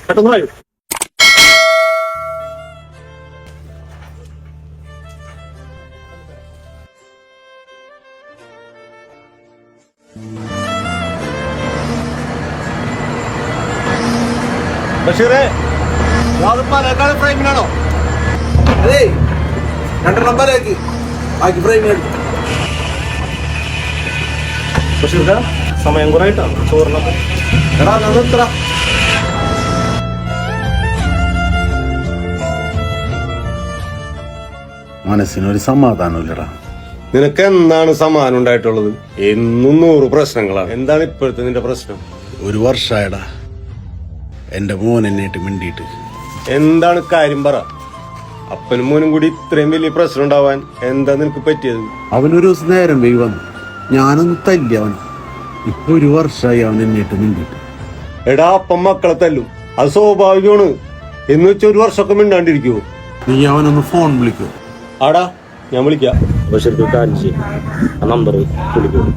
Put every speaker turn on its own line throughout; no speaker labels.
പെട്ടെന്നായോ ബഷീറേ, പാലക്കാട് ഫ്രെയിമിനാണോ?
അതെ, 2 നമ്പറിലേക്ക് ബാക്കി ഫ്രെയിമിനെടുത്തു.
ബഷീർക്കാ, സമയം കുറേട്ടാണ് ചോറിനൊക്കെ.
എടാ നിർത്തറ.
മനസ്സിനൊരു സമാധാനമില്ലടാ.
നിനക്ക് എന്താണ് സമാധാനം ഉണ്ടായിട്ടുള്ളത്? എന്നും 100 പ്രശ്നങ്ങളാണ്. എന്താണ് ഇപ്പോഴത്തെ നിന്റെ പ്രശ്നം?
1 വർഷമായടാ എന്റെ മോൻ എന്നിട്ട് മിണ്ടിയിട്ട്.
എന്താണ് കാര്യം പറ. അപ്പനും മോനും കൂടി ഇത്രയും വലിയ പ്രശ്നം ഉണ്ടാവാൻ എന്താ നിനക്ക് പറ്റിയത്?
അവനൊരു ദിവസം നേരം വൈകി വന്നു, ഞാനൊന്ന് തല്ലി അവൻ. ഇപ്പൊ 1 വർഷമായി അവൻ എന്നിട്ട് മിണ്ടിയിട്ട്.
എടാ, അപ്പം മക്കളെ തല്ലും, അത് സ്വാഭാവികമാണ്. എന്ന് വെച്ച് 1 വർഷമൊക്കെ മിണ്ടാണ്ടിരിക്കുവോ?
നീ അവനൊന്ന് ഫോൺ വിളിക്കോ?
ആടാ, ഞാൻ വിളിക്കാം.
ബഷീർക്ക് കാര്യം ചെയ്യും, ആ നമ്പർ വിളിക്കും.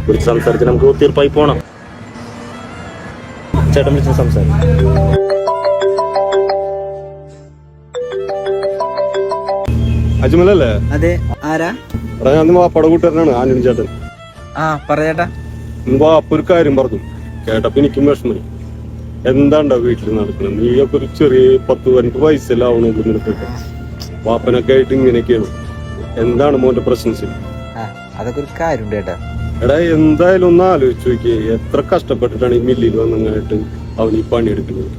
വിളിച്ച് സംസാരിച്ച് നമുക്ക് ഒത്തീർപ്പായി പോണം. ചേട്ടൻ വിളിച്ച് സംസാരിക്കും.
അജ്മലല്ലേ?
അതെ, ആരാ?
എടാ, ഞാൻ വാപ്പയുടെ കൂട്ടുകാരനാണ്, ആന്റണി ചേട്ടൻ.
ആ പറയേട്ടാ.
വാപ്പ ഒരു കാര്യം പറഞ്ഞു കേട്ടപ്പോ എനിക്കും വിഷമം. എന്താണ്ടാ വീട്ടിൽ നടക്കുന്നത്? നീയൊക്കെ ഒരു ചെറിയ 10-15 വയസ്സെല്ലാം ആവണല്ലോ നിനക്കൊക്കെ. വാപ്പനൊക്കെ ആയിട്ട് ഇങ്ങനെയൊക്കെയാണ്. എന്താണ് മോന്റെ പ്രശ്നം?
അതൊക്കെ ഒരു കാര്യമുണ്ട് ചേട്ടാ.
എടാ, എന്തായാലും ഒന്ന് ആലോചിച്ച് നോക്കിയേ. എത്ര കഷ്ടപ്പെട്ടിട്ടാണ് ഈ മില്ലിൽ വന്നങ്ങായിട്ട് അവൻ ഈ പണിയെടുക്കുന്നത്.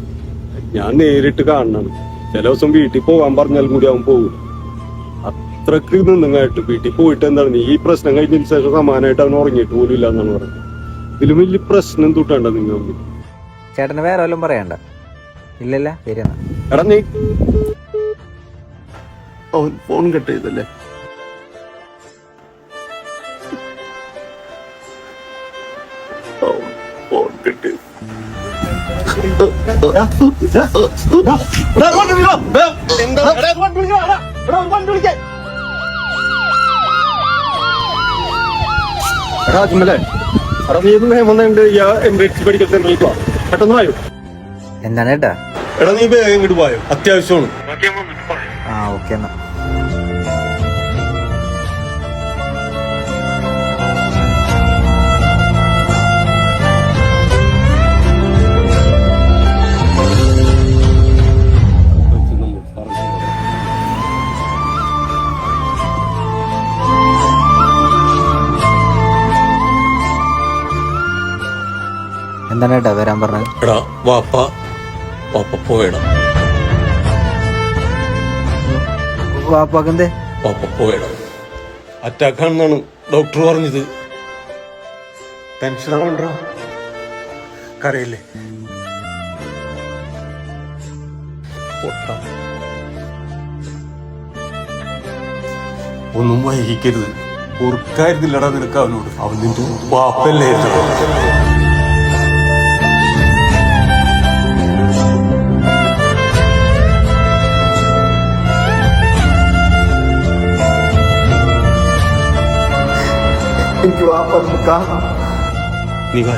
ഞാൻ നേരിട്ട് കാണണം. ചില ദിവസം വീട്ടിൽ പോകാൻ പറഞ്ഞാൽ കൂടി അവൻ പോകും. അത്രക്ക് നിന്നങ്ങായിട്ട് വീട്ടിൽ പോയിട്ട് എന്താണ് നീ ഈ പ്രശ്നം കഴിഞ്ഞതിന് ശേഷം സമാനമായിട്ട് അവൻ ഉറങ്ങിയിട്ട് പോലും ഇല്ല എന്നാണ് പറയുന്നത്. ഇതിലും വലിയ പ്രശ്നം തൊട്ടാണ്ട നിങ്ങൾ തമ്മിൽ.
ചേട്ടന് വേറെ വല്ലതും പറയണ്ട? ഇല്ലല്ല, ശരിയെന്നാ.
എടാ, നീ
അവൻ ഫോൺ കട്ട് ചെയ്തല്ലേ? ഫോൺ കട്ട് ചെയ്തു.
പെട്ടെന്നായോ?
എന്താണ് ചേട്ടാ?
എടാ, നീ വേഗം ഇങ്ങോട്ട് പോയോ, അത്യാവശ്യമാണ്.
ആ ഓക്കെ എന്നാ. എന്താണ് ചേട്ടാ വരാൻ പറഞ്ഞത്?
എടാ, വാപ്പ പോയടാ.
വാപ്പാക്കെന്തേ?
വാപ്പ പോയടാ. അറ്റാക്കാണെന്നാണ് ഡോക്ടർ പറഞ്ഞത്. ടെൻഷൻ ആവണ്ട, കരയില്ലേ? ഒന്നും വൈകിക്കരുത്. പൊറുക്കായിരുന്നില്ലടാ നിനക്ക് അവനോട്. അവൻ നിന്റെ വാപ്പല്ലേ?
എനിക്ക് വാപ്പ കാണാം.
നീ വാ.